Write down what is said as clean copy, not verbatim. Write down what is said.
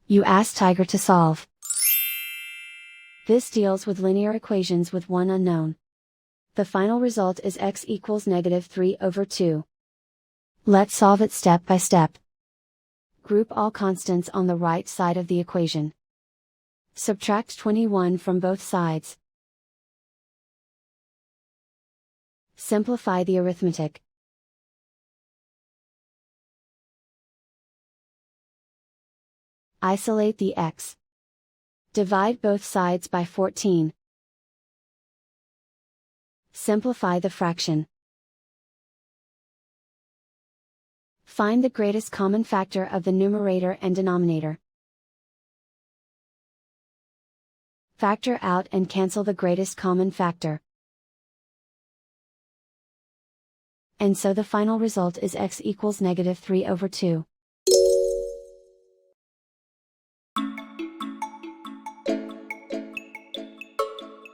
You ask Tiger to solve. This deals with linear equations with one unknown. The final result is x equals -3/2. Let's solve it step by step. Group all constants on the right side of the equation. Subtract 21 from both sides. Simplify the arithmetic. Isolate the x. Divide both sides by 14. Simplify the fraction. Find the greatest common factor of the numerator and denominator. Factor out and cancel the greatest common factor. And so the final result is x equals -3/2.